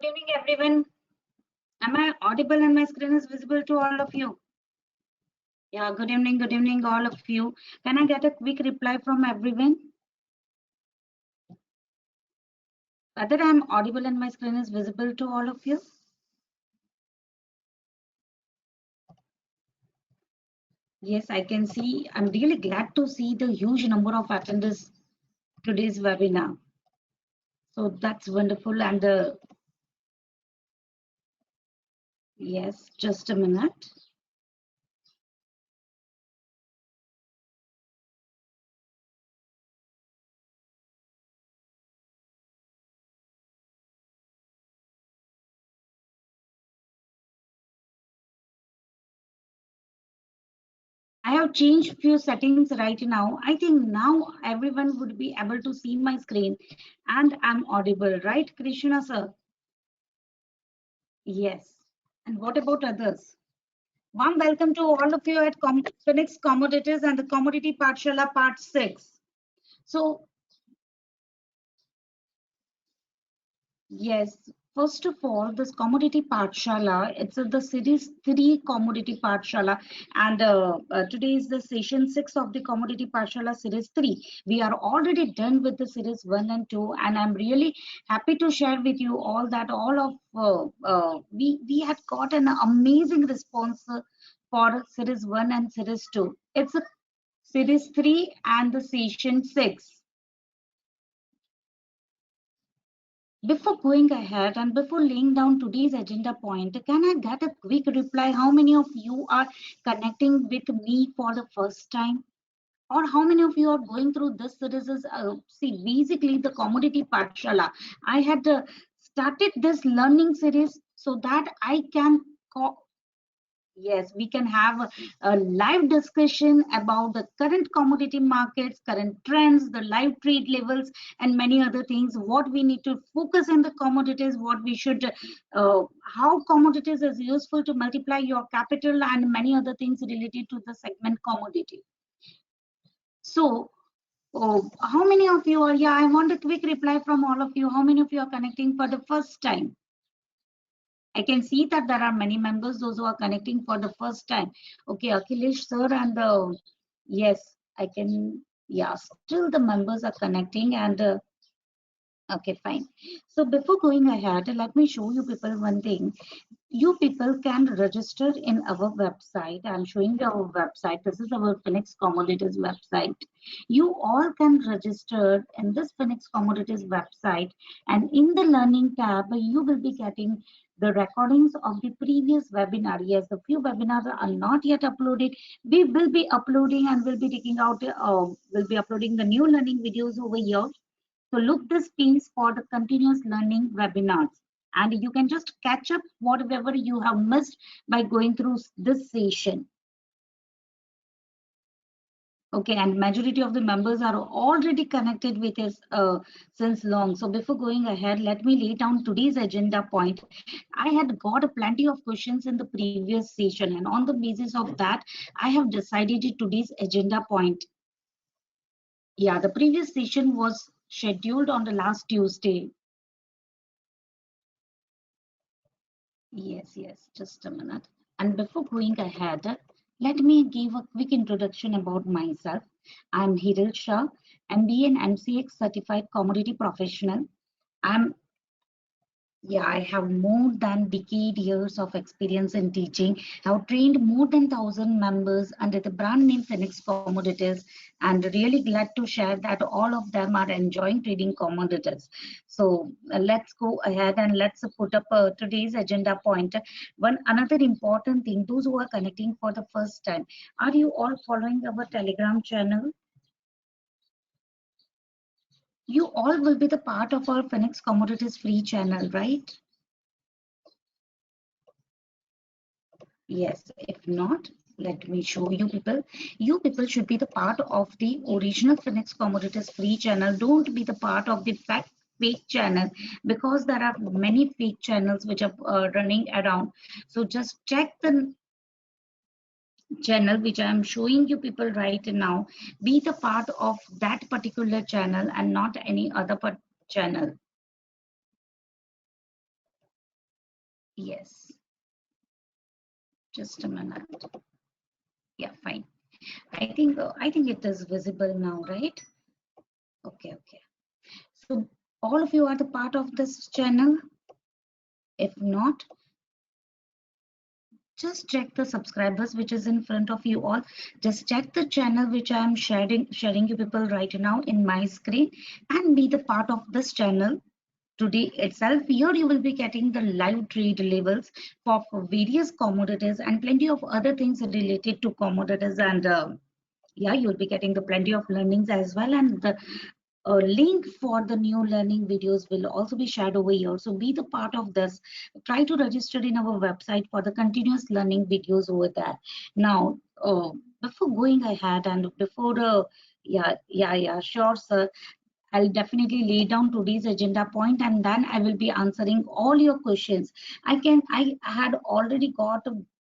evening, everyone. Am I audible and my screen is visible to all of you? Yeah, good evening, all of you. Can I get a quick reply from everyone? Whether I'm audible and my screen is visible to all of you? Yes, I can see. I'm really glad to see the huge number of attenders today's webinar. So that's wonderful. And yes, just a minute. I have changed few settings right now. I think now everyone would be able to see my screen and I'm audible, right, Krishna sir? Yes. And what about others? Warm welcome to all of you at Phoenix Commodities and the Commodity Pathshala Part 6. So, yes, first of all, this Commodity Pathshala, it's the Series 3 Commodity Pathshala, and today is the session 6 of the Commodity Pathshala Series 3. We are already done with the Series 1 and 2, and I'm really happy to share with you all that all of we had got an amazing response for Series 1 and Series 2. It's a Series 3 and the session 6. Before going ahead and before laying down today's agenda point, can I get a quick reply? How many of you are connecting with me for the first time? Or how many of you are going through this series? See, basically the Commodity Pathshala. I had started this learning series so that I can yes, we can have a live discussion about the current commodity markets, current trends, the live trade levels, and many other things. What we need to focus in the commodities, what we should, how commodities is useful to multiply your capital, and many other things related to the segment commodity. So, how many of you are? Yeah, I want a quick reply from all of you. How many of you are connecting for the first time? I can see that there are many members, those who are connecting for the first time. Okay, Akhilesh sir, and yes, I can, yeah, still the members are connecting and okay, fine. So before going ahead, let me show you people one thing. You people can register in our website. I'm showing you our website. This is our Phoenix Commodities website. You all can register in this Phoenix Commodities website, and in the learning tab, you will be getting the recordings of the previous webinar. Yes, the few webinars are not yet uploaded. We will be uploading and will be taking out, will be uploading the new learning videos over here. So look this piece for the continuous learning webinars, and you can just catch up whatever you have missed by going through this session. Okay, and majority of the members are already connected with us since long. So before going ahead, let me lay down today's agenda point. I had got plenty of questions in the previous session, and on the basis of that, I have decided today's agenda point. Yeah, the previous session was scheduled on the last Tuesday. Yes, just a minute. And before going ahead, let me give a quick introduction about myself. I'm Hiril Shah, MBA and MCX certified commodity professional. I'm I have more than decade years of experience in teaching. I've trained more than 1,000 members under the brand name Phoenix Commodities, and really glad to share that all of them are enjoying trading commodities. So let's go ahead and let's put up today's agenda point. One another important thing, those who are connecting for the first time, are you all following our Telegram channel? You all will be the part of our Phoenix Commodities free channel, right? Yes, if not, let me show you people. You people should be the part of the original Phoenix Commodities free channel. Don't be the part of the fake channel, because there are many fake channels which are running around. So just check the channel which I am showing you people right now. Be the part of that particular channel and not any other channel. Yes, just a minute. Yeah, fine. I think it is visible now, right? Okay, okay. So all of you are the part of this channel. If not, just check the subscribers which is in front of you all. Just check the channel which I am sharing you people right now in my screen, and be the part of this channel today itself. Here you will be getting the live trade levels for various commodities and plenty of other things related to commodities, and yeah, you'll be getting the plenty of learnings as well, and the link for the new learning videos will also be shared over here. So be the part of this. Try to register in our website for the continuous learning videos over there. Now, before going ahead and before the yeah, sure, sir. I'll definitely lay down today's agenda point, and then I will be answering all your questions. I had already got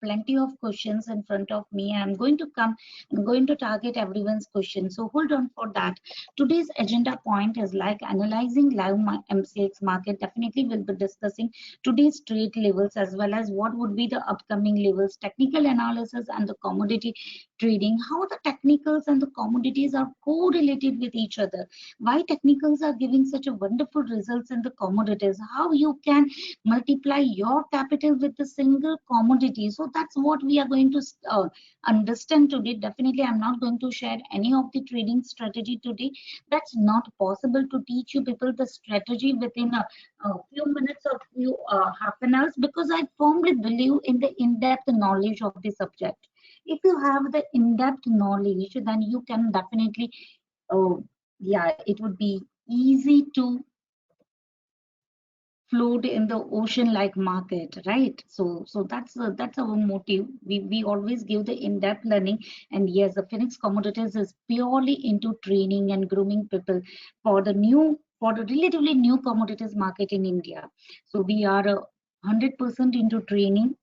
plenty of questions in front of me. I'm going to target everyone's questions. So hold on for that. Today's agenda point is like analyzing live MCX market. Definitely we'll be discussing today's trade levels as well as what would be the upcoming levels, technical analysis and the commodity trading, how the technicals and the commodities are correlated with each other, why technicals are giving such a wonderful results in the commodities, how you can multiply your capital with a single commodity. So that's what we are going to understand today. Definitely I'm not going to share any of the trading strategy today. That's not possible to teach you people the strategy within a few minutes or few half an hours, because I firmly believe in the in-depth knowledge of the subject. If you have the in-depth knowledge, then you can definitely yeah, it would be easy to float in the ocean like market, right? So that's our motive. We always give the in-depth learning. And yes, the Phoenix Commodities is purely into training and grooming people for the relatively new commodities market in India. So we are 100% into training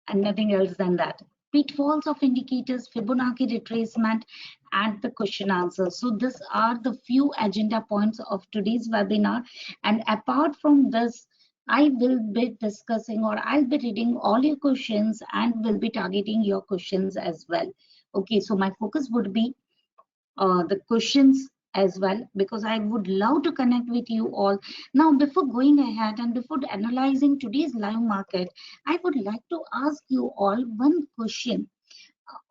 and nothing else than that. Pitfalls of indicators, Fibonacci retracement, and the question answers. So these are the few agenda points of today's webinar. And apart from this, I will be discussing, or I'll be reading all your questions and will be targeting your questions as well. Okay, so my focus would be the questions as well, because I would love to connect with you all. Now, before going ahead and before analyzing today's live market, I would like to ask you all one question.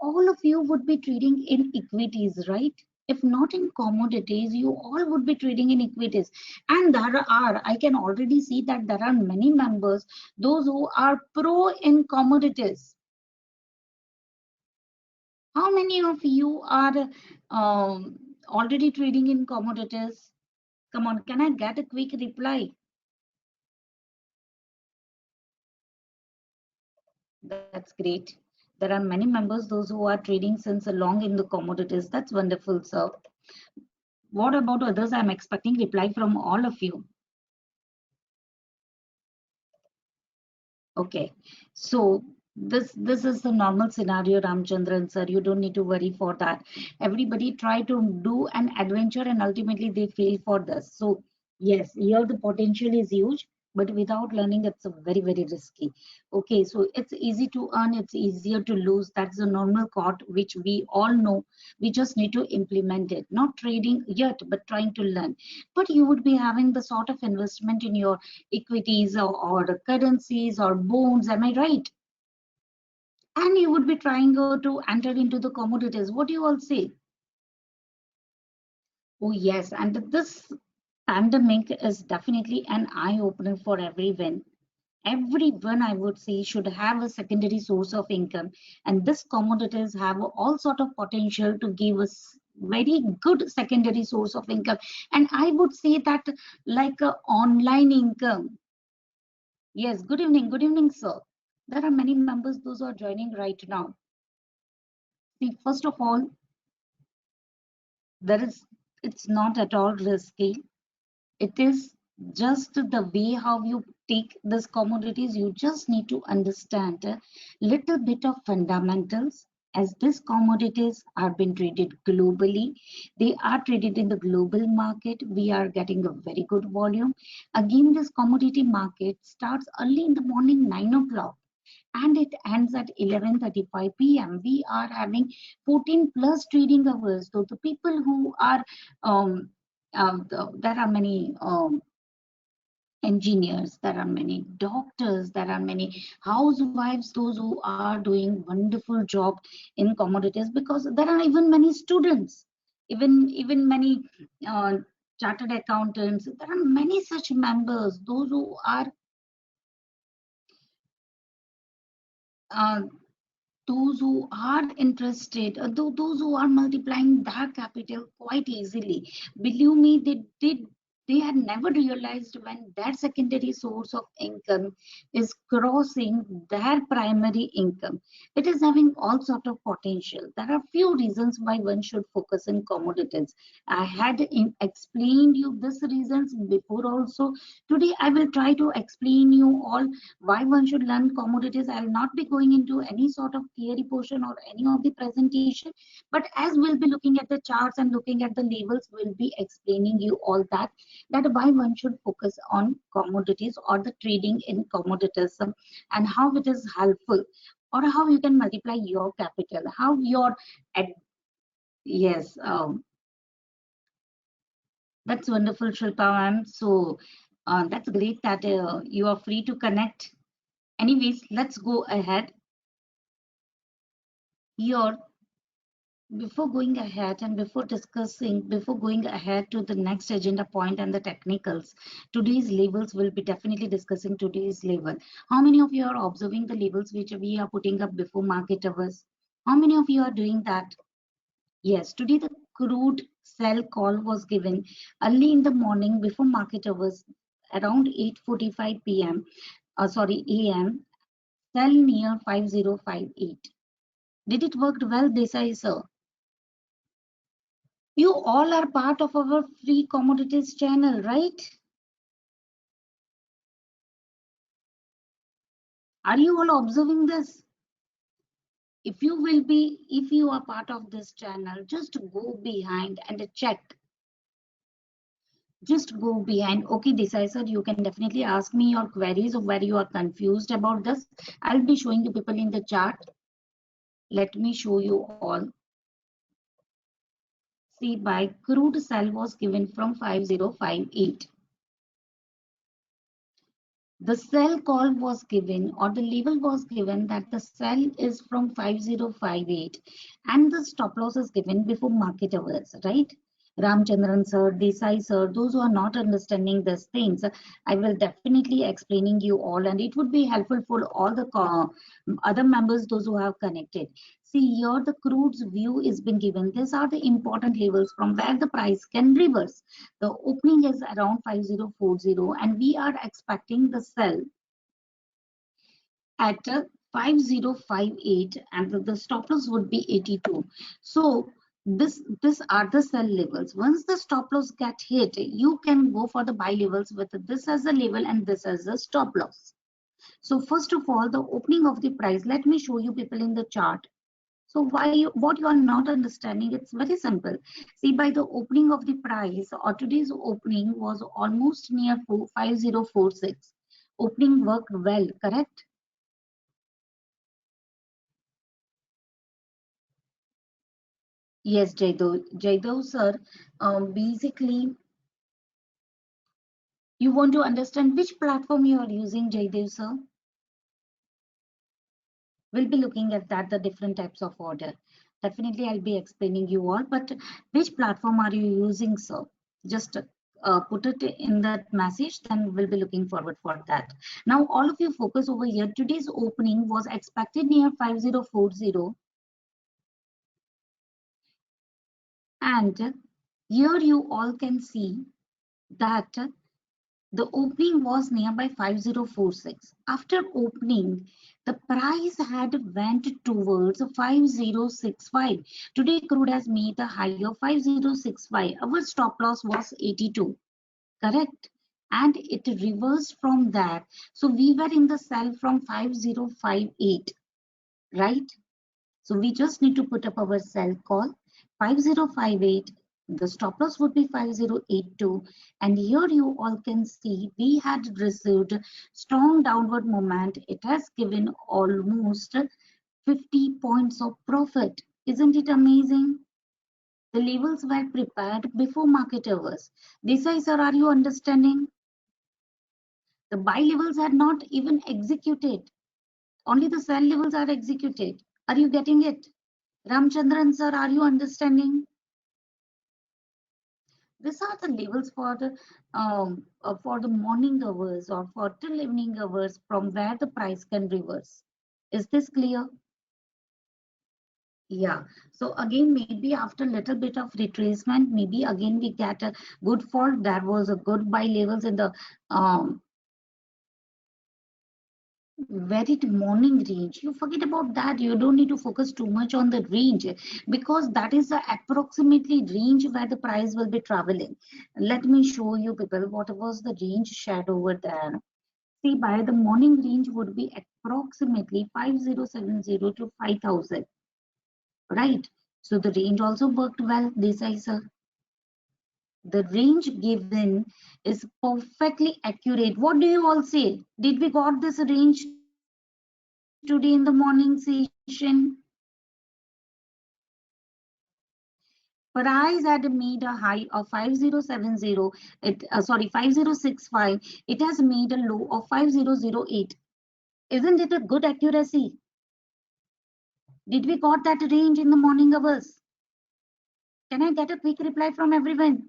All of you would be trading in equities, right? If not in commodities, you all would be trading in equities. And I can already see that there are many members, those who are pro in commodities. How many of you are already trading in commodities? Come on, can I get a quick reply? That's great. There are many members, those who are trading since long in the commodities. That's wonderful, sir. What about others? I'm expecting reply from all of you. Okay, so this is the normal scenario, Ramchandran sir. You don't need to worry for that. Everybody try to do an adventure and ultimately they fail for this. So yes, here the potential is huge, but without learning, it's a very risky. Okay, so it's easy to earn, it's easier to lose. That's the normal chord which we all know. We just need to implement it. Not trading yet, but trying to learn. But you would be having the sort of investment in your equities or currencies or bonds, am I right? And you would be trying to enter into the commodities. What do you all say? Oh yes, and this pandemic is definitely an eye opener for everyone. Everyone, I would say, should have a secondary source of income, and this commodities have all sort of potential to give us very good secondary source of income. And I would say that like a online income. Yes, good evening, sir. There are many members, those who are joining right now. See, first of all, there is it's not at all risky. It is just the way how you take this commodities. You just need to understand a little bit of fundamentals, as these commodities are being traded globally. They are traded in the global market. We are getting a very good volume. Again, this commodity market starts early in the morning, 9 o'clock, and it ends at 11:35 p.m. We are having 14 plus trading hours. So the people who are, there are many engineers, there are many doctors, there are many housewives, those who are doing wonderful job in commodities, because there are even many students, even many uh, chartered accountants. There are many such members, those who are uh, interested, those who are multiplying their capital quite easily. Believe me, they had never realized when that secondary source of income is crossing their primary income. It is having all sort of potential. There are few reasons why one should focus in commodities. I had explained you these reasons before also. Today I will try to explain you all why one should learn commodities. I'll not be going into any sort of theory portion or any of the presentation, but as we'll be looking at the charts and looking at the levels, we'll be explaining you all that why one should focus on commodities or the trading in commodities, and how it is helpful, or how you can multiply your capital, how your yes, that's wonderful, Shilpa ma'am. So that's great that you are free to connect. Anyways, let's go ahead here. Before going ahead and before going ahead to the next agenda point and the technicals, today's labels will be definitely discussing today's label. How many of you are observing the labels which we are putting up before market hours? How many of you are doing that? Yes, today the crude sell call was given early in the morning before market hours, around 8:45 p.m. Sorry, a.m. Sell near 5058. Did it work well, Desai sir? You all are part of our free commodities channel, right? Are you all observing this? If you are part of this channel, just go behind and check. Just go behind. Okay, Desai sir, you can definitely ask me your queries of where you are confused about this. I'll be showing you people in the chart. Let me show you all. See, by crude sell was given from 5058. The sell call was given, or the level was given, that the sell is from 5058 and the stop loss is given before market hours, right? Ramchandran sir, Desai sir, those who are not understanding these things, I will definitely explaining you all, and it would be helpful for all the other members, those who have connected. See here, the crude's view is been given. These are the important levels from where the price can reverse. The opening is around 5040, and we are expecting the sell at 5058, and the stop loss would be 82. So this are the sell levels. Once the stop loss get hit, you can go for the buy levels with this as a level and this as a stop loss. So first of all, the opening of the price, let me show you people in the chart. So what you are not understanding, it's very simple. See, by the opening of the price, or today's opening was almost near 5046. Opening worked well, correct? Yes, Jaidev sir. Basically, you want to understand which platform you are using, Jaidev sir. We'll be looking at that, the different types of order. Definitely, I'll be explaining you all, but which platform are you using, sir? Just put it in that message, then we'll be looking forward for that. Now, all of you focus over here. Today's opening was expected near 5040, and here you all can see that the opening was nearby 5046. After opening, the price had went towards 5065. Today, crude has made a high of 5065. Our stop loss was 82, correct? And it reversed from that. So we were in the sell from 5058, right? So we just need to put up our sell call 5058. The stop loss would be 5082. And here you all can see we had received strong downward movement. It has given almost 50 points of profit. Isn't it amazing? The levels were prepared before market hours. Desai sir, are you understanding? The buy levels are not even executed. Only the sell levels are executed. Are you getting it? Ramchandran sir, are you understanding? These are the levels for the morning hours or for till evening hours from where the price can reverse. Is this clear? Yeah. So again, maybe after a little bit of retracement, maybe again we get a good fall. There was a good buy levels in the very morning range. You forget about that. You don't need to focus too much on the range because that is the approximately range where the price will be traveling. Let me show you people what was the range shared over there. See, by the morning range would be approximately 5070 to 5000, right? So the range also worked well. This is the range given is perfectly accurate. What do you all say? Did we got this range today in the morning session? Price had made a high of 5070. Sorry, 5065. It has made a low of 5008. Isn't it a good accuracy? Did we got that range in the morning hours? Can I get a quick reply from everyone?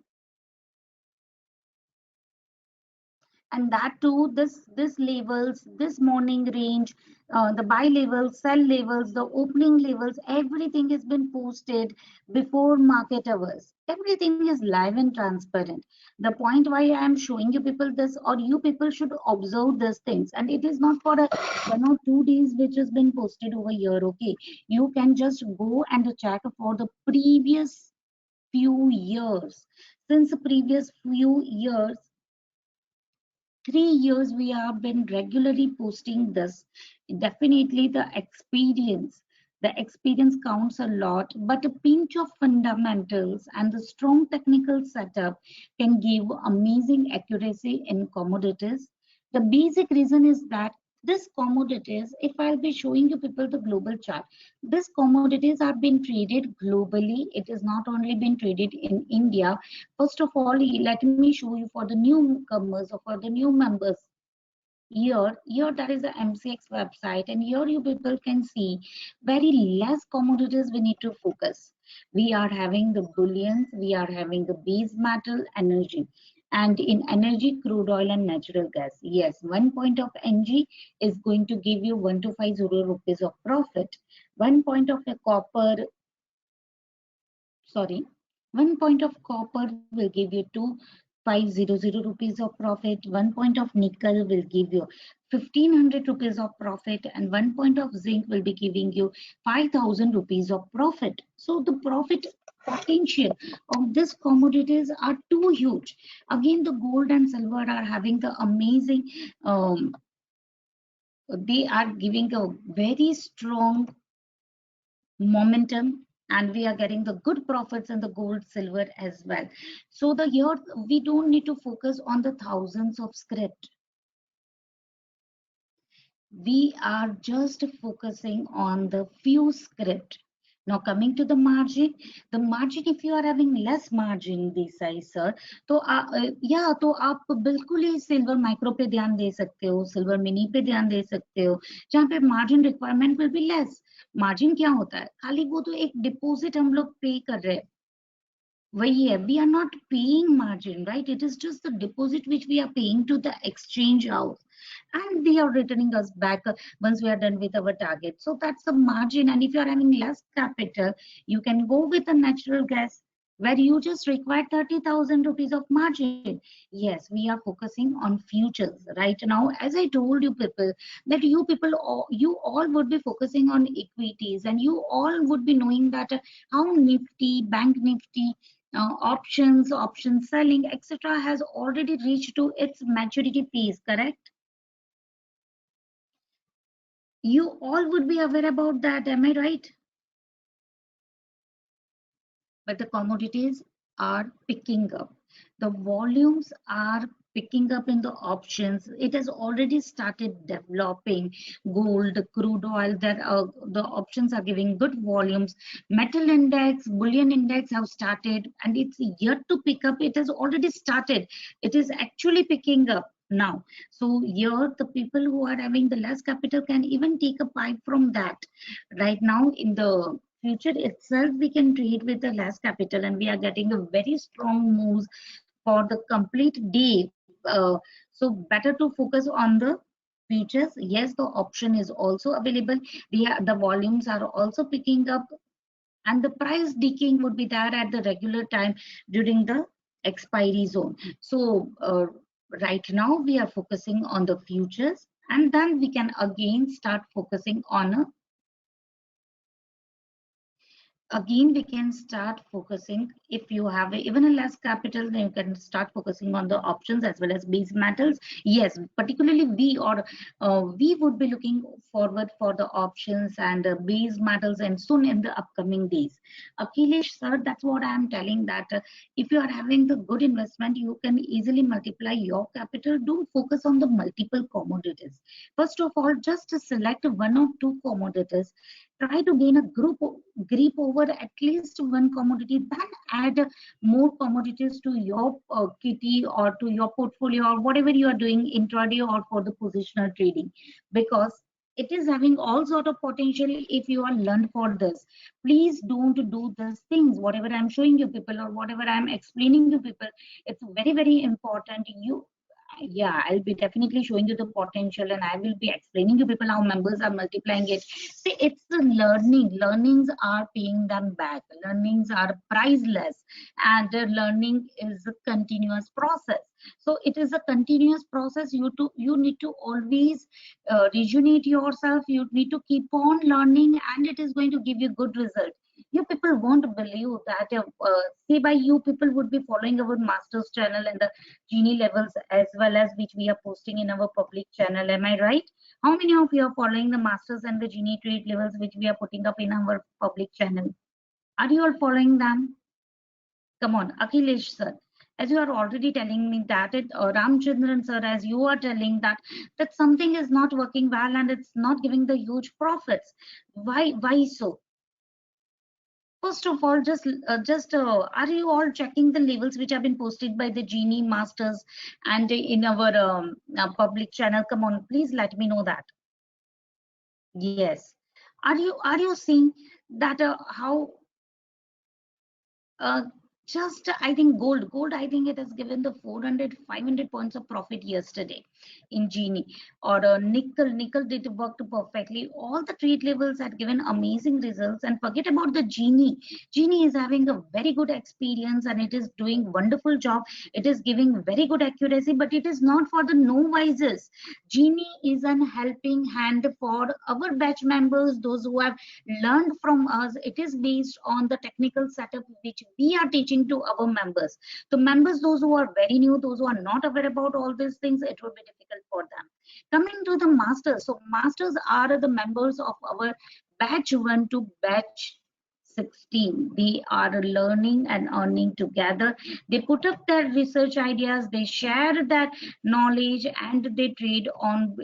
And that too, this levels, this morning range, the buy levels, sell levels, the opening levels, everything has been posted before market hours. Everything is live and transparent. The point why I am showing you people this, or you people should observe these things, and it is not for a 1 or 2 days which has been posted over here. Okay, you can just go and check for the previous few years. Since the previous few years, 3 years we have been regularly posting this. Definitely the experience counts a lot, but a pinch of fundamentals and the strong technical setup can give amazing accuracy in commodities. The basic reason is that this commodities, if I'll be showing you people the global chart, this commodities are being traded globally. It is not only been traded in India. First of all, let me show you for the newcomers or for the new members. Here that is the MCX website, and here you people can see very less commodities we need to focus. We are having the bullions, we are having the base metal, energy, and in energy, crude oil and natural gas. Yes, 1 point of NG is going to give you 1250 rupees of profit. 1 point of a copper, sorry, 1 point of copper will give you 2500 rupees of profit. 1 point of nickel will give you 1500 rupees of profit, and 1 point of zinc will be giving you 5000 rupees of profit. So the profit potential of these commodities are too huge. Again, the gold and silver are having the amazing, they are giving a very strong momentum, and we are getting the good profits in the gold silver as well. So the here we don't need to focus on the thousands of script. We are just focusing on the few script. Now coming to the margin, if you are having less margin Desai sir, तो या तो आप बिल्कुल ही silver micro पे ध्यान दे सकते हो, silver mini पे ध्यान दे सकते हो, जहाँ पे margin requirement will be less. Margin क्या होता है? खाली वो तो एक डिपॉजिट हम लोग पे कर रहे हैं, वही है. We are not paying margin, right? It is just the deposit which we are paying to the exchange house, and they are returning us back once we are done with our target. So that's the margin. And if you are having less capital, you can go with a natural gas where you just require 30,000 rupees of margin. Yes, we are focusing on futures right now. As I told you people, that you all would be focusing on equities, and you all would be knowing that how Nifty, Bank Nifty, option selling, etc., has already reached to its maturity phase, correct? You all would be aware about that, am I right? but the commodities are picking up. The volumes are picking up in the options. It has already started developing gold, crude oil, that the options are giving good volumes. Metal index, bullion index have started, and it's yet to pick up. It has already started. It is actually picking up now. So here the people who are having the less capital can even take a pipe from that. Right now in the future itself, we can trade with the less capital, and we are getting a very strong moves for the complete day. So better to focus on the futures. Yes, the option is also available. The volumes are also picking up, and the price decaying would be there at the regular time during the expiry zone. So right now we are focusing on the futures, and then we can again start focusing on a again we can start focusing. If you have even a less capital, then you can start focusing on the options as well as base metals. Yes, particularly we would be looking forward for the options and base metals, and soon in the upcoming days. Akhilesh sir, that's what I am telling, that if you are having the good investment, you can easily multiply your capital. Don't focus on the multiple commodities. First of all, just select one or two commodities. Try to gain a grip over at least one commodity, then add more commodities to your kitty or to your portfolio, or whatever you are doing intraday or for the positional trading, because it is having all sort of potential if you are learned for this. Please don't do these things. Whatever I'm showing you people, or whatever I'm explaining to people, it's very, very important. Yeah, I'll be definitely showing you the potential, and I will be explaining to people how members are multiplying it. See, it's the learnings are paying them back. Learnings are priceless, and learning is a continuous process. So it is a continuous process. You need to always rejuvenate yourself. You need to keep on learning, and it is going to give you good result. You people won't believe that say by you people would be following our masters channel and the genie levels as well, as which we are posting in our public channel. Am I right? How many of you are following the masters and the genie trade levels which we are putting up in our public channel? Are you all following them? Come on, Akhilesh sir. As you are already telling me that Ramchandran sir, as you are telling that something is not working well and it's not giving the huge profits. Why so? First of all, are you all checking the levels which have been posted by the Genie Masters and in our public channel? Come on, please let me know that. Yes. Are you seeing that how uh, just I think gold I think it has given the 400 500 points of profit yesterday in Genie, or nickel did worked perfectly. All the trade levels had given amazing results, and forget about the Genie is having a very good experience, and it is doing wonderful job. It is giving very good accuracy, but it is not for the novices. Genie is an helping hand for our batch members, those who have learned from us. It is based on the technical setup which we are teaching to our members. So members, those who are very new, those who are not aware about all these things, it will be difficult for them. Coming to the masters, so masters are the members of our batch 1 to batch 16. They are learning and earning together. They put up their research ideas, they share that knowledge, and they trade on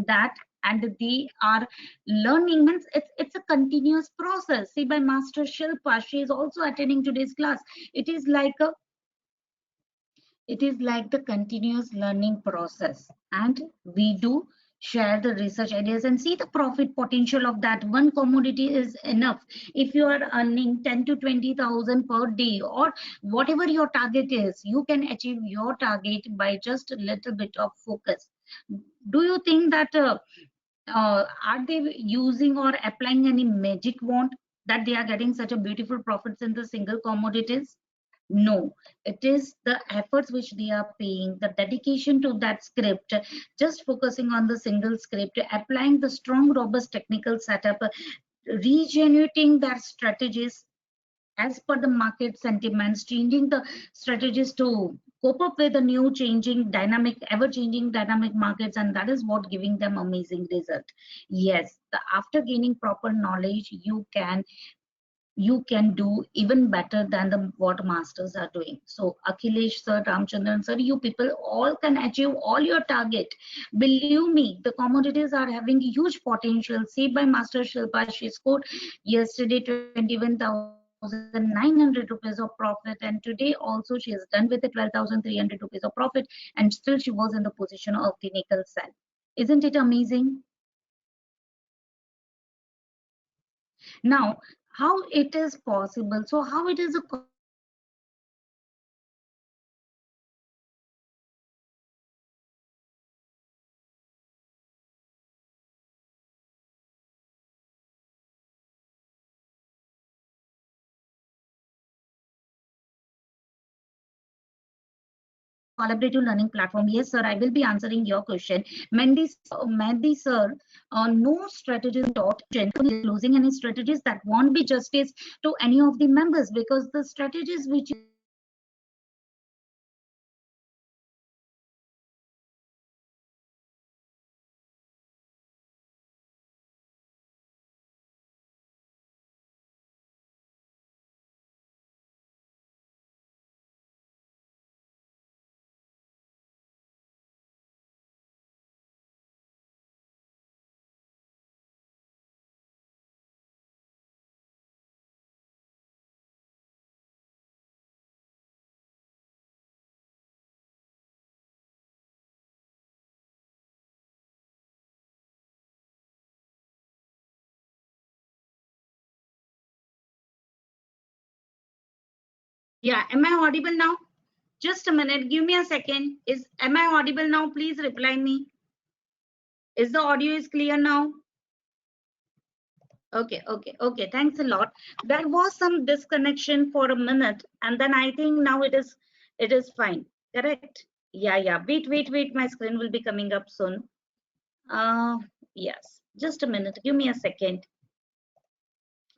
that, and they are learning. Means it's a continuous process. See, by Master Shilpa, she is also attending today's class. It is like the continuous learning process, and we do share the research ideas and see the profit potential of that. One commodity is enough. If you are earning 10 to 20,000 per day, or whatever your target is, you can achieve your target by just a little bit of focus. Do you think that are they using or applying any magic wand, that they are getting such a beautiful profits in the single commodities? No, it is the efforts which they are paying, the dedication to that script, just focusing on the single script, applying the strong, robust technical setup, regenerating their strategies as per the market sentiments, changing the strategies to cope up with the new changing dynamic, ever changing dynamic markets, and that is what giving them amazing result. Yes, after gaining proper knowledge, you can you can do even better than what masters are doing. So Akhilesh sir, Ramchandran sir, you people all can achieve all your target. Believe me, the commodities are having huge potential. See by Master Shilpa, she scored yesterday 21,900 rupees of profit, and today also she is done with the 12,300 rupees of profit, and still she was in the position of the nickel cell. Isn't it amazing? Now, how it is possible? So how it is a collaborative learning platform? So here basically it is a collaborative learning platform where collaborative learning platform. Yes, sir, I will be answering your question. Mehdi sir, no strategies taught disclosing any strategies that won't be justice to any of the members, because the strategies which you are disclosing Yeah, am I audible now? Just a minute, give me a second. Am I audible now? Please reply me. Is the audio is clear now? Okay. Thanks a lot. There was some disconnection for a minute, and then I think now it is fine. Correct? Yeah. Wait. My screen will be coming up soon. Yes. Just a minute. Give me a second.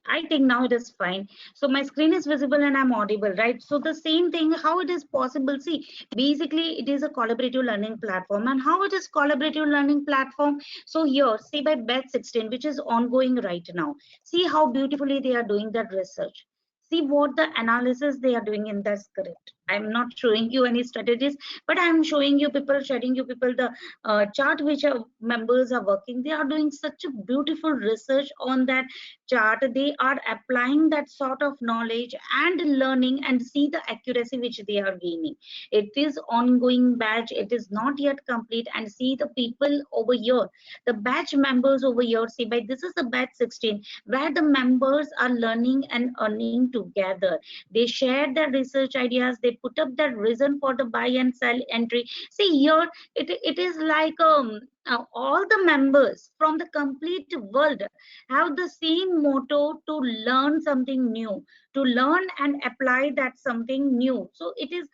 I think now it is fine. So my screen is visible and I'm audible, right? So the same thing, how it is possible? See, basically it is a collaborative learning platform. And how it is collaborative learning platform? So here, see by Batch 16, which is ongoing right now. See how beautifully they are doing that research. See what the analysis they are doing in the script. I'm not showing you any strategies, but I'm showing you people, sharing you people the chart which our members are working. They are doing such a beautiful research on that chart. They are applying that sort of knowledge and learning, and see the accuracy which they are gaining. It is ongoing batch, it is not yet complete. And see the people over here, the batch members over here. See by this is the batch 16 where the members are learning and earning together. They share their research ideas, they put up their reason for the buy and sell entry. See here, it is like all the members from the complete world have the same motto to learn something new, to learn and apply that something new. So it is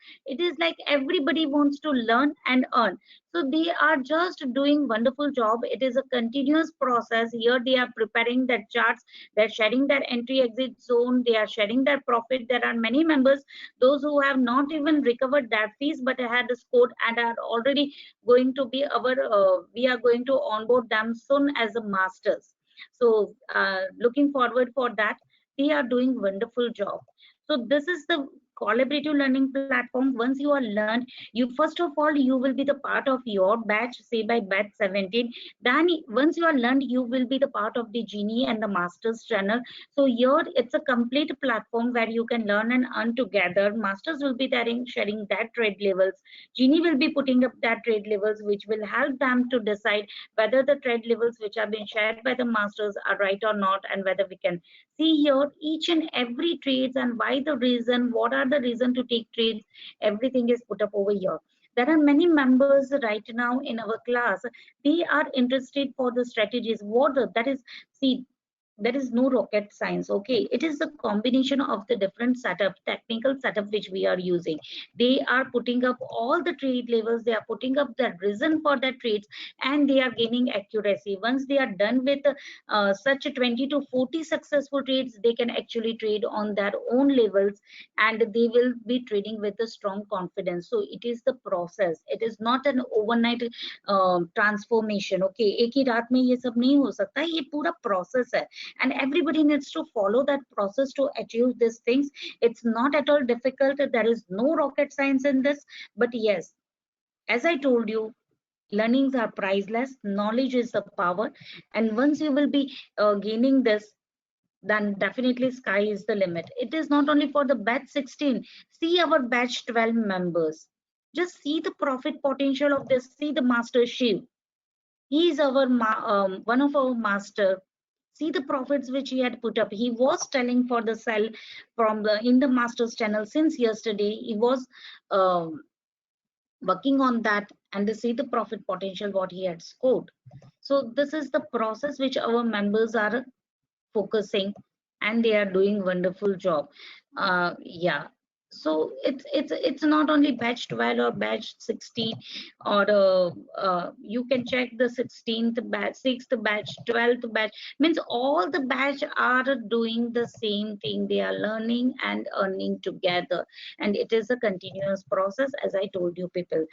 like everybody wants to learn and earn. So they are just doing wonderful job. It is a continuous process. Here they are preparing their charts, they're sharing their entry exit zone, they are sharing their profit. There are many members, those who have not even recovered their fees but had scored and are already going to be our we are going to onboard them soon as a masters. So looking forward for that. They are doing wonderful job. So this is the collaborative learning platform. Once you are learned, you first of all you will be the part of your batch, say by batch 17. Then once you are learned, you will be the part of the genie and the masters channel. So here it's a complete platform where you can learn and earn together. Masters will be there in sharing that trade levels, genie will be putting up that trade levels, which will help them to decide whether the trade levels which have been shared by the masters are right or not, and whether we can see here each and every trades and why the reason, what are the reason to take trades. Everything is put up over here. There are many members right now in our class. They are interested for the strategies. What that is, see, there is no rocket science. Okay, it is the combination of the different setup, technical setup which we are using. They are putting up all the trade levels, they are putting up the reason for the trades, and they are gaining accuracy. Once they are done with such a 20 to 40 successful trades, they can actually trade on their own levels, and they will be trading with a strong confidence. So it is the process, it is not an overnight transformation. Okay, एक ही रात में ये सब नहीं हो सकता है, ये पूरा प्रोसेस है. and everybody needs to follow that process to achieve these things. It's not at all difficult. There is no rocket science in this. But yes, as I told you, learnings are priceless, knowledge is the power, and once you will be gaining this, then definitely sky is the limit. It is not only for the batch 16. See our batch 12 members. Just see the profit potential of this. See the master Shiv. He is our one of our master. See the profits which he had put up. He was telling for the sell from the in the master's channel since yesterday. He was working on that, and to see the profit potential what he had scored. So this is the process which our members are focusing, and they are doing wonderful job. Yeah, so it's not only batch 12 or batch 16, or you can check the 16th batch, 6th batch, 12th batch, means all the batch are doing the same thing. They are learning and earning together, and it is a continuous process, as I told you people.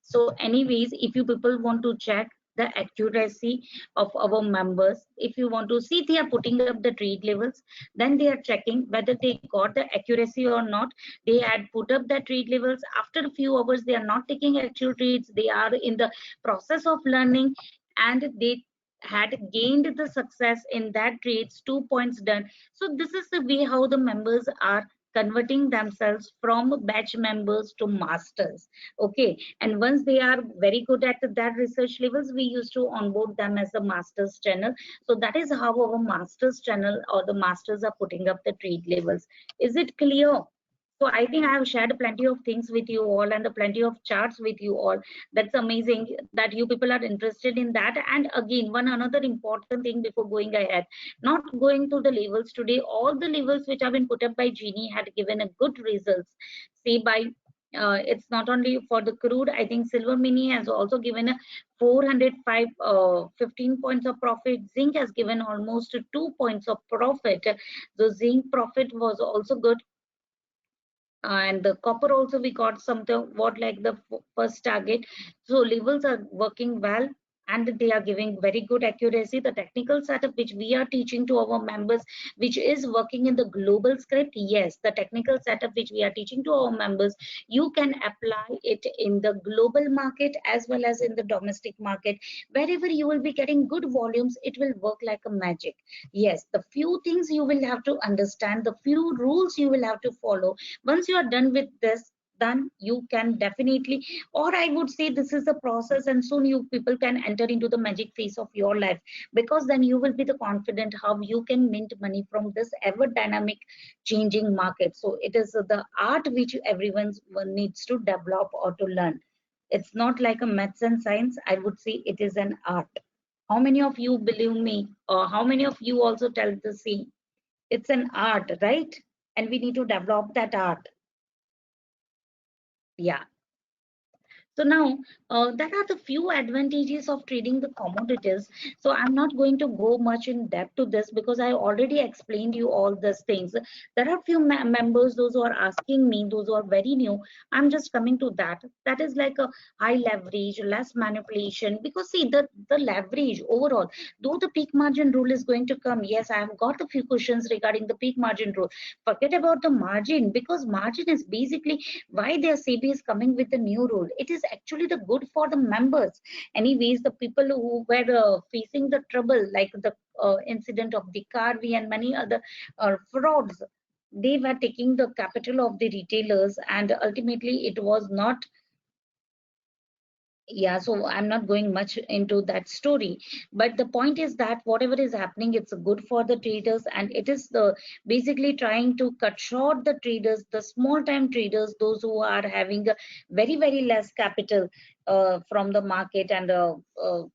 So anyways, if you people want to check the accuracy of our members, if you want to see they are putting up the trade levels, then they are checking whether they got the accuracy or not. They had put up the trade levels. After a few hours, they are not taking actual trades. They are in the process of learning, and they had gained the success in that trades, 2 points done. So this is the way how the members are converting themselves from batch members to masters. Okay, and once they are very good at that research levels, we used to onboard them as a masters channel. So that is how our masters channel or the masters are putting up the trade levels. Is it clear? So I think I have shared plenty of things with you all, and the plenty of charts with you all. That's amazing that you people are interested in that. And again, one another important thing before going ahead, not going to the levels today, all the levels which have been put up by Genie had given a good results. See, by it's not only for the crude. I think silver mini has also given a 405 15 points of profit. Zinc has given almost 2 points of profit. The zinc profit was also good, and the copper also we got something what like the first target. So levels are working well, and they are giving very good accuracy. The technical setup which we are teaching to our members, which is working in the global script, yes, the technical setup which we are teaching to our members, you can apply it in the global market as well as in the domestic market. Wherever you will be getting good volumes, it will work like a magic. Yes, the few things you will have to understand, the few rules you will have to follow. Once you are done with this, then you can definitely, or I would say this is the process, and soon you people can enter into the magic phase of your life, because then you will be the confident how you can mint money from this ever dynamic changing market. So it is the art which everyone needs to develop or to learn. It's not like a maths and science. I would say it is an art. How many of you believe me, or how many of you also tell the same? It's an art, right? And we need to develop that art. Yeah. So now, that are the few advantages of trading the commodities. So I'm not going to go much in depth to this because I already explained you all these things. There are few members, those who are asking me, those who are very new. I'm just coming to that. That is like a high leverage, less manipulation. Because see, the leverage overall, though the peak margin rule is going to come. Yes, I have got a few questions regarding the peak margin rule. Forget about the margin, because margin is basically why their SEBI is coming with the new rule. It is actually the good for the members. Anyways, the people who were facing the trouble, like the incident of the Carvi and many other frauds, they were taking the capital of the retailers, and ultimately it was not. Yeah, so I'm not going much into that story, but the point is that whatever is happening, it's good for the traders, and it is the basically trying to cut short the traders, the small time traders, those who are having a very less capital from the market. And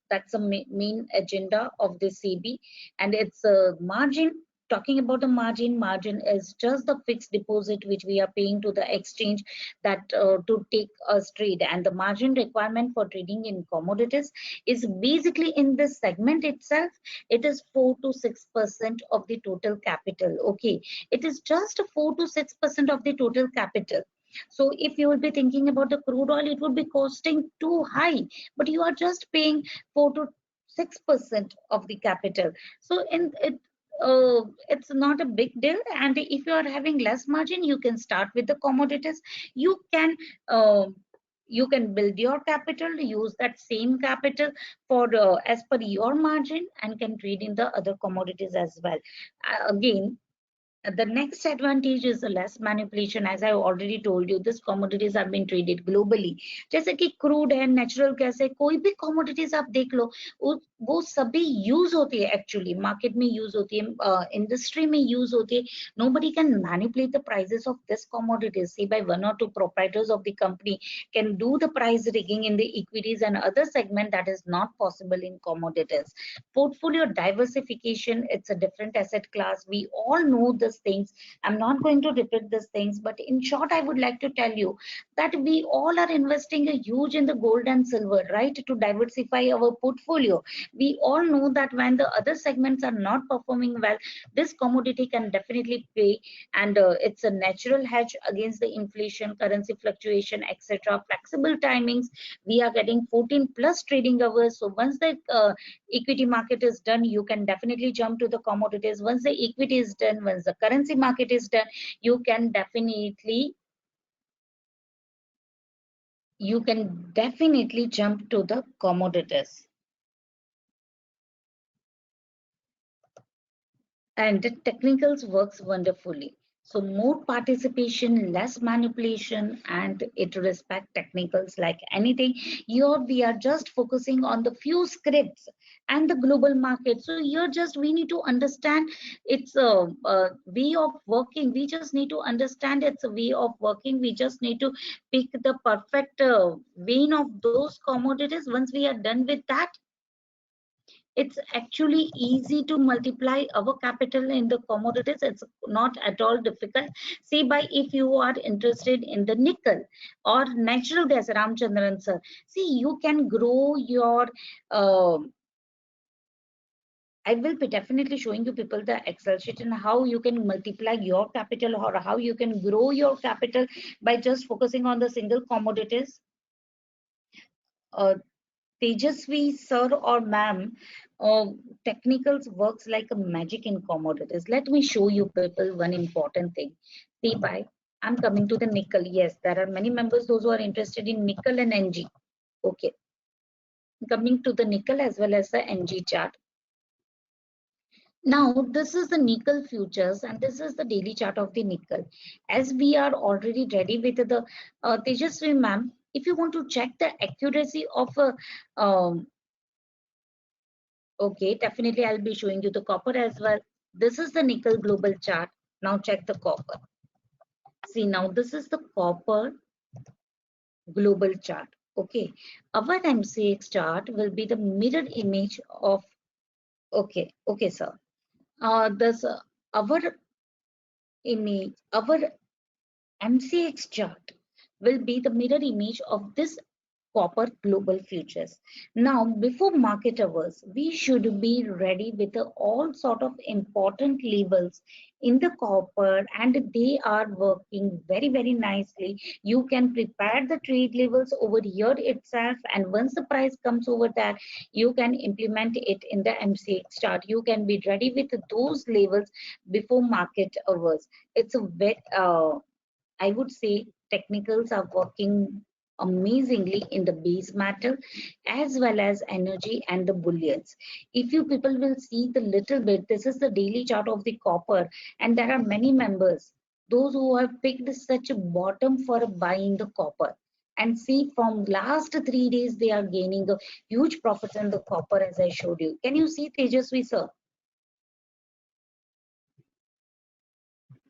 that's the main agenda of the SEBI. And it's a margin. Talking about the margin is just the fixed deposit which we are paying to the exchange, that to take a trade. And the margin requirement for trading in commodities is basically in this segment itself, it is 4 to 6% of the total capital. Okay, it is just 4 to 6% of the total capital. So if you will be thinking about the crude oil, it would be costing too high, but you are just paying 4 to 6% of the capital. So in it, it's not a big deal. And if you are having less margin, you can start with the commodities. You can uh, you can build your capital, use that same capital for as per your margin, and can trade in the other commodities as well. Again, the next advantage is the less manipulation. As I already told you, this commodities have been traded globally. जैसे कि crude है, natural gas है, कोई भी commodities आप देख लो, वो सभी यूज होती है, एक्चुअली मार्केट में यूज होती है, इंडस्ट्री में यूज होती है. Nobody can manipulate the prices of this commodities. See, by one or two proprietors of the company can do the price rigging in the equities and other segment, that is not possible in commodities. Portfolio diversification, it's a different asset class. We all know these things. I'm not going to repeat these things, but in short, I would like to tell you that we all are investing a huge in the gold and silver, right, to diversify our portfolio. We all know that when the other segments are not performing well, this commodity can definitely pay, and it's a natural hedge against the inflation, currency fluctuation, etc. Flexible timings. We are getting 14 plus trading hours. So once the equity market is done, you can definitely jump to the commodities. Once the equity is done, once the currency market is done, you can definitely jump to the commodities. And the technicals works wonderfully. So more participation, less manipulation, and it respect technicals like anything. Here we are just focusing on the few scripts and the global market. So here just we need to understand its a way of working. We just need to understand its a way of working. We just need to pick the perfect vein of those commodities. Once we are done with that, it's actually easy to multiply our capital in the commodities. It's not at all difficult. See, by if you are interested in the nickel or natural gas, Ramchandran sir, see, you can grow your uh, I will be definitely showing you people the Excel sheet and how you can multiply your capital or how you can grow your capital by just focusing on the single commodities. uh, Tejasvi sir or ma'am, technicals works like a magic in commodities. Let me show you people one important thing. See, by I'm coming to the nickel. Yes, there are many members those who are interested in nickel and NG. Okay, coming to the nickel as well as the NG chart. Now, this is the nickel futures and this is the daily chart of the nickel. As we are already ready with the Tejasvi ma'am, if you want to check the accuracy of a okay, definitely I'll be showing you the copper as well. This is the nickel global chart. Now check the copper. See, now this is the copper global chart. Okay, our MCX chart will be the mirror image of, okay, sir. This our image, our MCX chart will be the mirror image of this copper global futures. Now, before market hours, we should be ready with all sort of important levels in the copper, and they are working very, very nicely. You can prepare the trade levels over here itself, and once the price comes over that, you can implement it in the MCX chart. You can be ready with those levels before market hours. It's a very I would say technicals are working amazingly in the base metal as well as energy and the bullions. If you people will see the little bit, this is the daily chart of the copper, and there are many members, those who have picked such a bottom for buying the copper. And see, from last 3 days, they are gaining a huge profits in the copper, as I showed you. Can you see, Tejasvi sir?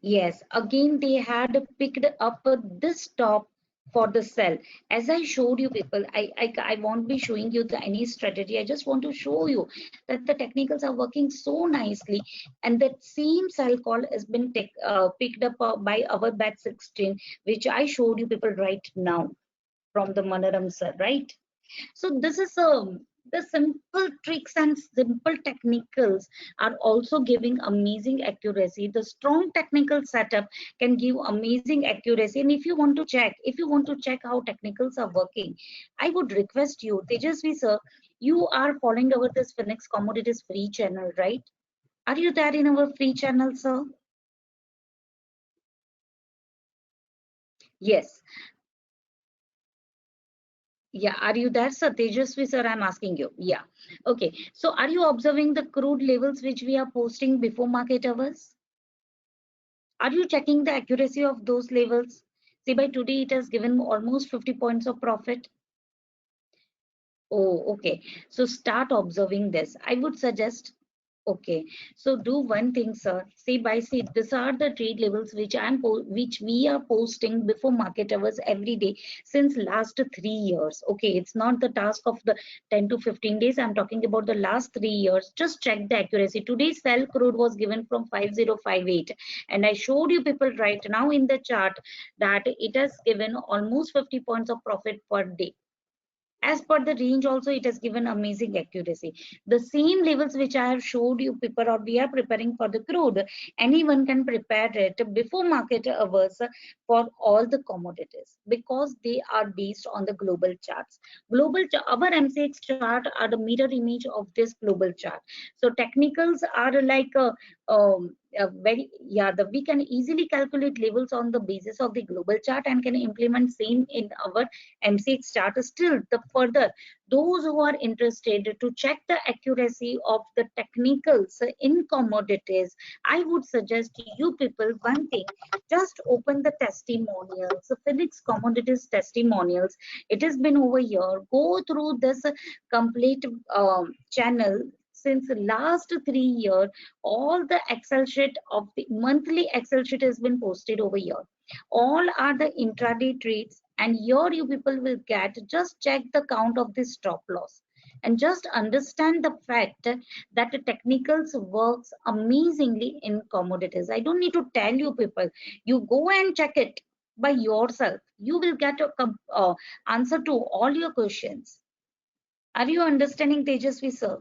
Yes, again they had picked up this top for the sell. As I showed you people, I won't be showing you the any strategy. I just want to show you that the technicals are working so nicely, and that same sell call has been picked up by our bat 16, which I showed you people right now from the Manaram sir, right? So this is the simple tricks and simple technicals are also giving amazing accuracy. The strong technical setup can give amazing accuracy. And if you want to check how technicals are working, I would request you, Tejasvi sir, you are following over this Phoenix Commodities free channel, right? Are you there in our free channel, sir? Yes. Yeah, are you there, sir? Tejasvi, sir, I'm asking you. Yeah. Okay. So are you observing the crude levels which we are posting before market hours? Are you checking the accuracy of those levels? See, by today it has given almost 50 points of profit. Oh, okay. So start observing this. I would suggest. Okay, so do one thing, sir. See by see, these are the trade levels which which we are posting before market hours every day since last 3 years. Okay, it's not the task of the 10 to 15 days. I'm talking about the last 3 years. Just check the accuracy. Today's sell crude was given from 5058, and I showed you people right now in the chart that it has given almost 50 points of profit per day. As per the range also, it has given amazing accuracy. The same levels which I have showed you people, or we are preparing for the crude, anyone can prepare it before market hours for all the commodities, because they are based on the global charts. Our MCX chart are the mirror image of this global chart. So technicals are like very, yeah, we can easily calculate levels on the basis of the global chart and can implement same in our MCX chart. Still, the further, those who are interested to check the accuracy of the technicals in commodities, I would suggest you people one thing: just open the testimonials, Phoenix Commodities testimonials. It has been over here. Go through this complete channel since last 3 years. All the Excel sheet of the monthly Excel sheet has been posted over here. All are the intraday trades, and here you people will get, just check the count of the stop loss and just understand the fact that the technicals works amazingly in commodities. I don't need to tell you people, you go and check it by yourself. You will get a answer to all your questions. Are you understanding, Tejasvi sir?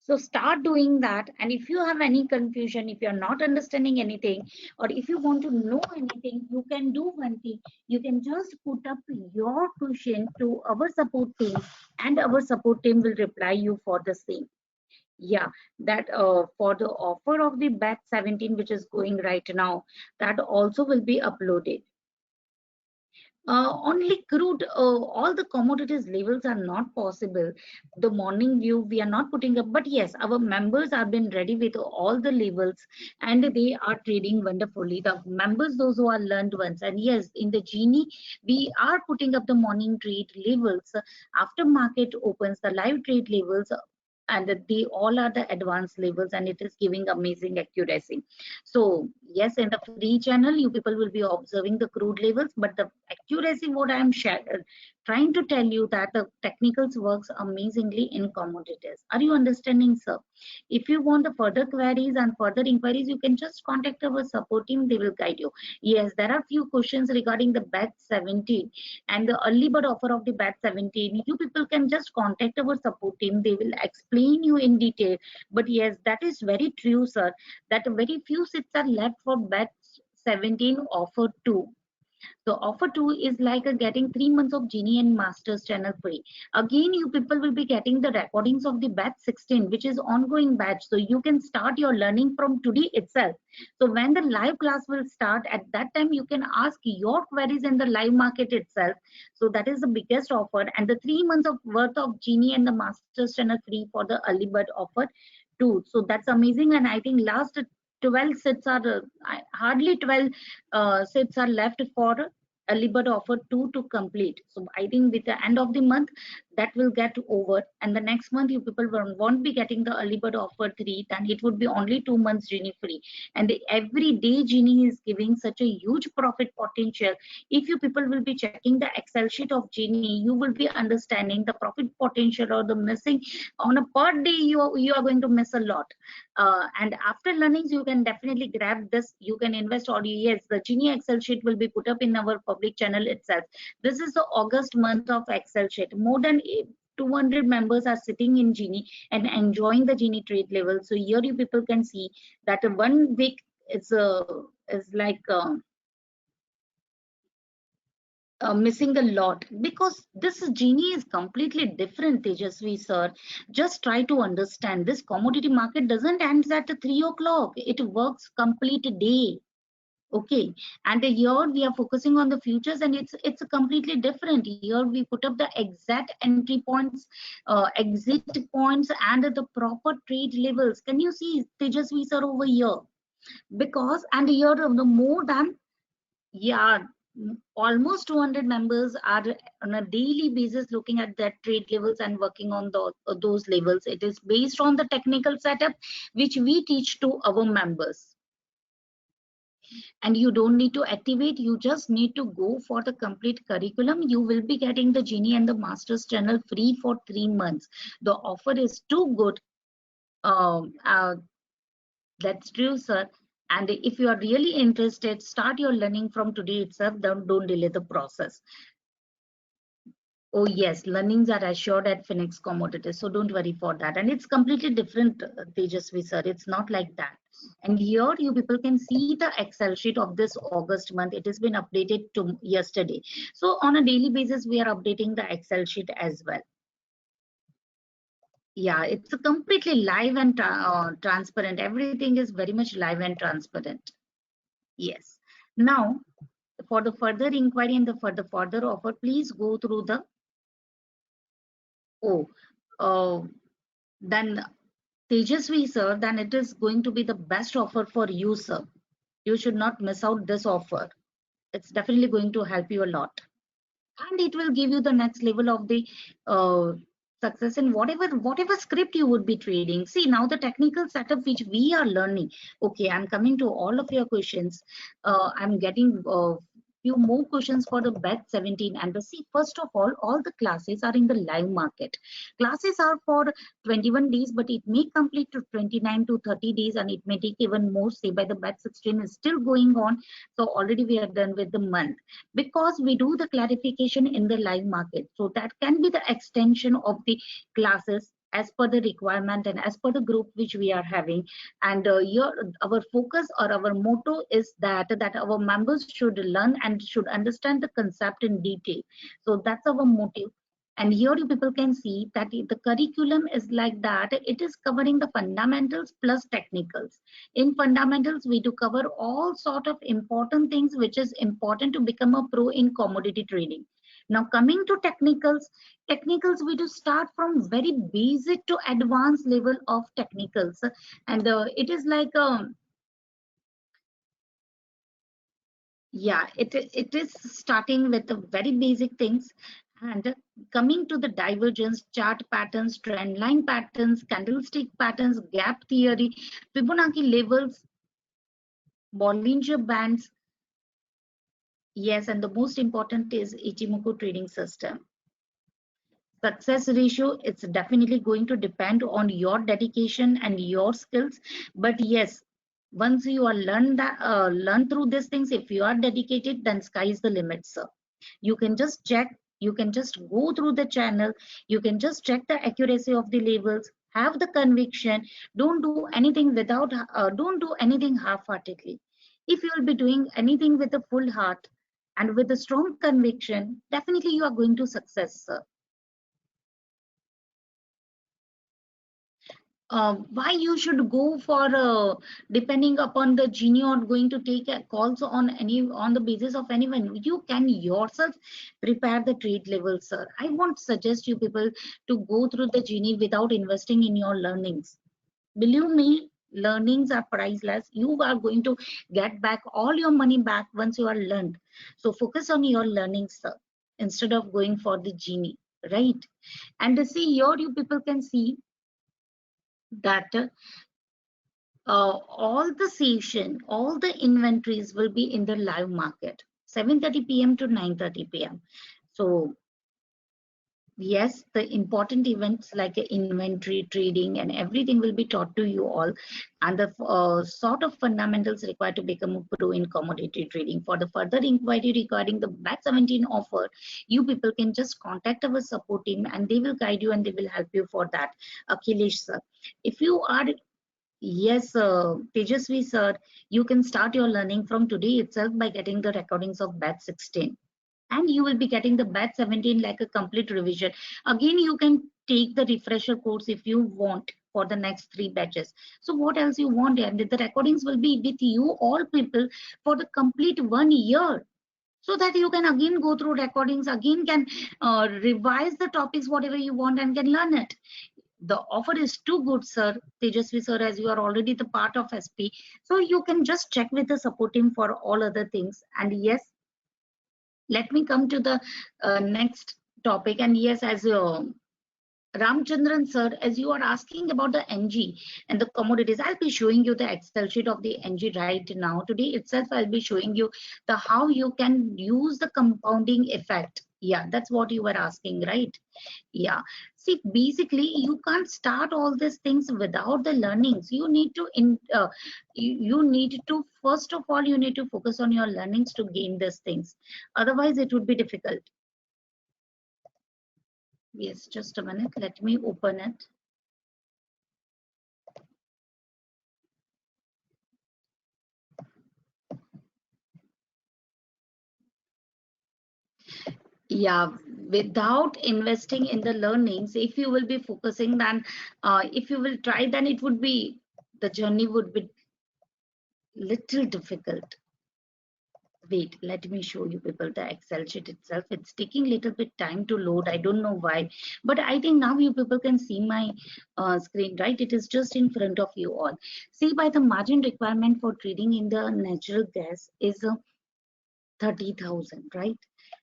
So start doing that. And if you have any confusion, if you're not understanding anything, or if you want to know anything, you can do one thing. You can just put up your question to our support team, and our support team will reply you for the same. Yeah, that for the offer of the batch 17, which is going right now, that also will be uploaded. Only crude, all the commodities levels are not possible. The morning view we are not putting up, but yes, our members have been ready with all the levels, and they are trading wonderfully. The members, those who are learned ones, and yes, in the Genie we are putting up the morning trade levels after market opens, the live trade levels. And they all are the advanced levels, and it is giving amazing accuracy. So yes, in the free channel, you people will be observing the crude levels, but the accuracy, what I am trying to tell you, that the technicals works amazingly in commodities. Are you understanding, sir? If you want the further queries and further inquiries, you can just contact our support team. They will guide you. Yes, there are few questions regarding the batch 17 and the early bird offer of the batch 17. You people can just contact our support team. They will explain you in detail. But yes, that is very true, sir, that very few seats are left for batch 17 offer 2. So offer 2 is like a getting 3 months of Genie and Masters channel free. Again, you people will be getting the recordings of the batch 16, which is ongoing batch. So you can start your learning from today itself. So when the live class will start, at that time you can ask your queries in the live market itself. So that is the biggest offer, and the 3 months of worth of Genie and the Masters channel free for the early bird offer too. So that's amazing, and I think last 12 sets are hardly 12 seats are left for early bird offer 2 to complete. So I think with the end of the month that will get over, and the next month you people won't be getting the early bird offer 3, then it would be only 2 months Genie free. And every day Genie is giving such a huge profit potential. If you people will be checking the Excel sheet of Genie, you will be understanding the profit potential, or the missing on a per day, you are going to miss a lot. And after learnings, you can definitely grab this. You can invest, or yes, the Genie Excel sheet will be put up in our public channel itself. This is the August month of Excel sheet. More than 200 members are sitting in Genie and enjoying the Genie trade level. So here you people can see that 1 week is like missing a lot, because this genie is completely different, Tejasvi sir. Just try to understand, this commodity market doesn't end at 3 o'clock. It works complete day. Okay, and here we are focusing on the futures, and it's completely different. Here we put up the exact entry points, exit points, and the proper trade levels. Can you see, Tejasvi sir, over here? Because, and here the more than, yeah, almost 200 members are on a daily basis looking at that trade levels and working on those levels. It is based on the technical setup which we teach to our members. And you don't need to activate, you just need to go for the complete curriculum. You will be getting the Genie and the Masters channel free for 3 months. The offer is too good. um, uh, that's true, sir. And if you are really interested, start your learning from today itself. Don't delay the process. Oh yes, learnings are assured at Phoenix Commodities, so don't worry for that. And it's completely different, Tejasvi sir. It's not like that. And here you people can see the Excel sheet of this August month. It has been updated to yesterday. So on a daily basis, we are updating the Excel sheet as well. Yeah, it's a completely live and transparent. Everything is very much live and transparent. Yes. Now, for the further inquiry and for the further offer, please go through the, oh, uh, then Tejasvi sir, then it is going to be the best offer for you, sir. You should not miss out this offer. It's definitely going to help you a lot. And it will give you the next level of the uh, success in whatever script you would be trading. See, now the technical setup which we are learning. Okay, I'm coming to all of your questions. I'm getting few more questions for the batch 17. And the, see, first of all the classes are in the live market. Classes are for 21 days, but it may complete to 29 to 30 days, and it may take even more. Say by the batch 16 is still going on, so already we are done with the month, because we do the clarification in the live market. So that can be the extension of the classes as per the requirement and as per the group which we are having. And our focus or our motto is that our members should learn and should understand the concept in detail. So that's our motive. And here you people can see that the curriculum is like that. It is covering the fundamentals plus technicals. In fundamentals, we do cover all sort of important things which is important to become a pro in commodity trading. Now coming to technicals we do start from very basic to advanced level of technicals. And it is like yeah, it is starting with the very basic things, and coming to the divergence, chart patterns, trend line patterns, candlestick patterns, gap theory, Fibonacci levels, Bollinger Bands. Yes, and the most important is Ichimoku trading system. Success ratio, it's definitely going to depend on your dedication and your skills. But yes, once you are learn through these things, if you are dedicated, then sky is the limit, sir. You can just check, you can just go through the channel, you can just check the accuracy of the labels, have the conviction. Don't do anything without don't do anything half-heartedly. If you will be doing anything with a full heart and with a strong conviction, definitely you are going to success, sir. Why you should go for depending upon the genie or going to take calls on any on the basis of anyone? You can yourself prepare the trade level, sir. I won't suggest you people to go through the genie without investing in your learnings. Believe me, learnings are priceless. You are going to get back all your money back once you are learned. So focus on your learnings, sir, instead of going for the genie, right? And see, here you people can see that all the session, all the inventories will be in the live market, 7:30 p.m. to 9:30 p.m. So yes, the important events like inventory trading and everything will be taught to you all, and the sort of fundamentals required to become a pro in commodity trading. For the further inquiry regarding the batch 17 offer, you people can just contact our support team and they will guide you and they will help you for that. Akhilesh sir, if you are, yes, Tejasvi sir, you can start your learning from today itself by getting the recordings of batch 16. and you will be getting the batch 17 like a complete revision. Again, you can take the refresher course if you want for the next 3 batches. So what else you want? And the recordings will be with you all people for the complete 1 year, so that you can again go through recordings, again can revise the topics whatever you want and can learn it. The offer is too good, sir, Tejasvi sir, as you are already the part of SP. So you can just check with the support team for all other things. And yes, let me come to the next topic. And yes, as Ramchandran sir, as you are asking about the NG and the commodities, I'll be showing you the Excel sheet of the NG right now. Today itself, I'll be showing you the how you can use the compounding effect. Yeah, that's what you were asking, right? Yeah. See, basically, you can't start all these things without the learnings. You need to you need to first of all you need to focus on your learnings to gain these things. Otherwise, it would be difficult. Yes, just a minute. Let me open it. Yeah, without investing in the learnings, if you will be focusing, then if you will try, then it would be, the journey would be little difficult. Wait, let me show you people the Excel sheet itself. It's taking little bit time to load. I don't know why, but I think now you people can see my screen, right? It is just in front of you all. See, by the margin requirement for trading in the natural gas is 30,000, right?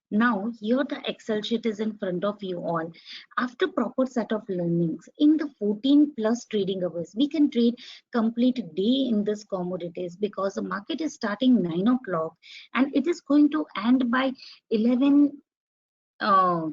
Now, here the Excel sheet is in front of you all. After proper set of learnings, in the 14 plus trading hours, we can trade complete day in this commodities, because the market is starting 9 o'clock and it is going to end by 11 uh,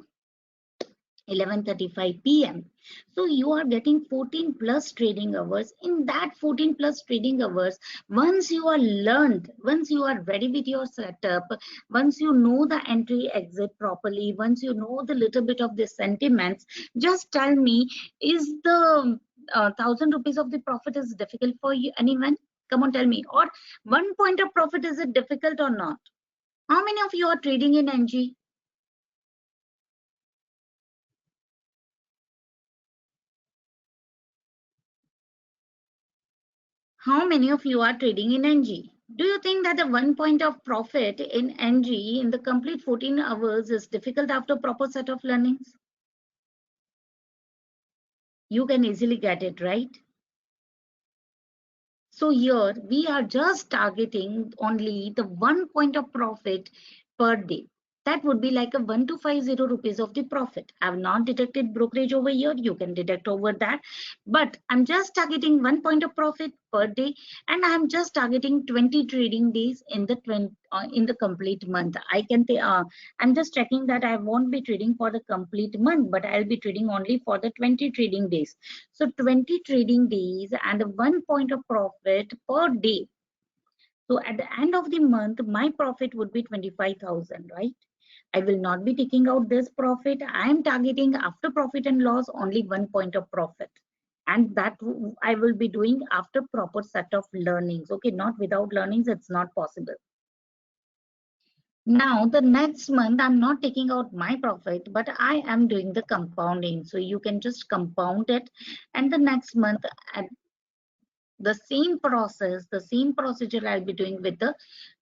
11:35 p.m. So you are getting 14 plus trading hours. In that 14 plus trading hours, once you are learned, once you are ready with your setup, once you know the entry exit properly, once you know the little bit of the sentiments, just tell me, is the 1,000 rupees of the profit is difficult for you, anyone? Come on, tell me. Or 1 point of profit, is it difficult or not? How many of you are trading in NG? How many of you are trading in NG? Do you think that the 1 point of profit in NG in the complete 14 hours is difficult after proper set of learnings? You can easily get it, right? So here we are just targeting only the 1 point of profit per day. That would be like a 1250 rupees of the profit. I have not detected brokerage over here. You can detect over that. But I'm just targeting 1 point of profit per day, and I'm just targeting 20 trading days in the in the complete month. I'm just checking that I won't be trading for the complete month, but I'll be trading only for the 20 trading days. So 20 trading days and 1 point of profit per day. So at the end of the month, my profit would be 25,000, right? I will not be taking out this profit. I am targeting after profit and loss only 1 point of profit. And that I will be doing after proper set of learnings. Okay, not without learnings, it's not possible. Now, the next month, I'm not taking out my profit, but I am doing the compounding. So you can just compound it. And the next month, at the same process, the same procedure I'll be doing with the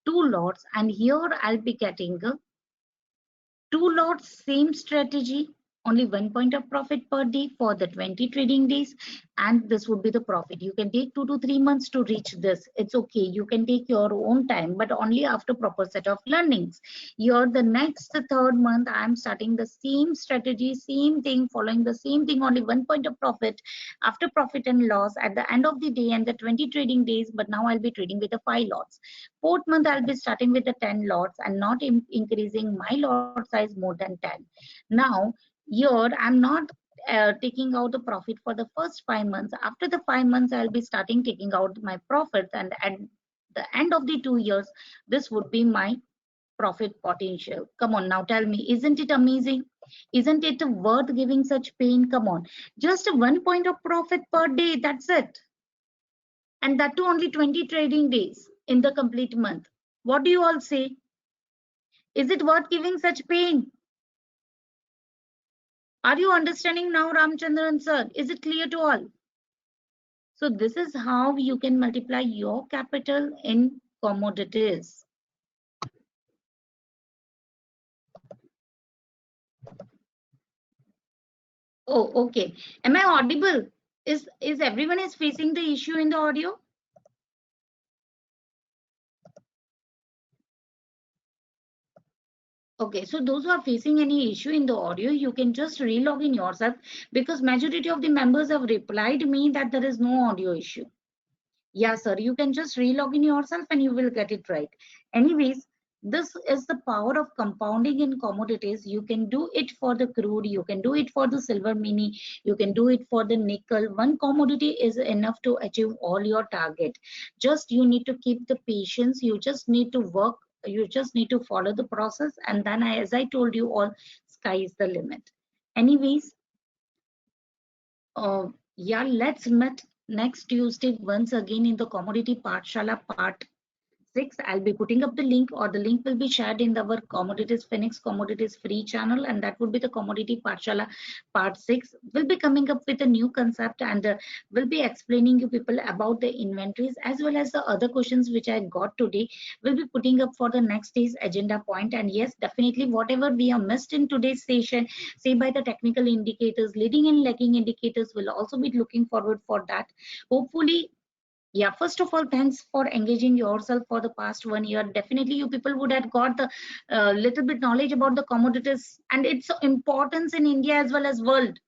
2 lots. And here I'll be getting 2 lots, same strategy, only 1 point of profit per day for the 20 trading days, and this would be the profit. You can take 2 to 3 months to reach this. It's okay. You can take your own time, but only after proper set of learnings. Here, the next third month, I'm starting the same strategy, same thing, following the same thing, only 1 point of profit after profit and loss at the end of the day and the 20 trading days, but now I'll be trading with the 5 lots. Fourth month, I'll be starting with the 10 lots and not increasing my lot size more than 10. Now, here I'm not taking out the profit for the first 5 months. After the 5 months, I'll be starting taking out my profits, and at the end of the 2 years, this would be my profit potential. Come on, now tell me, isn't it amazing? Isn't it worth giving such pain? Come on, just 1 point of profit per day, that's it. And that too only 20 trading days in the complete month. What do you all say? Is it worth giving such pain? Are you understanding now, Ramchandran sir? Is it clear to all? So this is how you can multiply your capital in commodities. Oh, okay. Am I audible? Is everyone is facing the issue in the audio? Okay, so those who are facing any issue in the audio, you can just relog in yourself, because majority of the members have replied me that there is no audio issue. Yeah, sir, you can just relog in yourself and you will get it right. Anyways, this is the power of compounding in commodities. You can do it for the crude, you can do it for the silver mini, you can do it for the nickel. One commodity is enough to achieve all your target. Just you need to keep the patience, you just need to work, you just need to follow the process, and then as I told you all, sky is the limit. Anyways, yeah, let's meet next Tuesday once again in the Commodity Pathshala part 6. I'll be putting up the link, or the link will be shared in our Commodities Phoenix Commodities free channel, and that would be the Commodity Pathshala part 6. We'll be coming up with a new concept, and we'll be explaining you people about the inventories as well as the other questions which I got today. We'll be putting up for the next day's agenda point. And yes, definitely whatever we have missed in today's session, say by the technical indicators, leading and lagging indicators, will also be looking forward for that. Hopefully, yeah, first of all, thanks for engaging yourself for the past 1 year. Definitely, you people would have got the little bit knowledge about the commodities and its importance in India as well as world.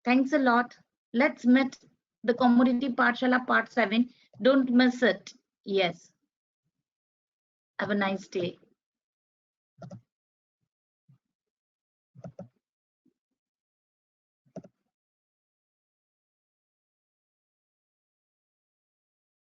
Thanks a lot. Let's meet the Commodity Pathshala part 7. Don't miss it. Yes. Have a nice day.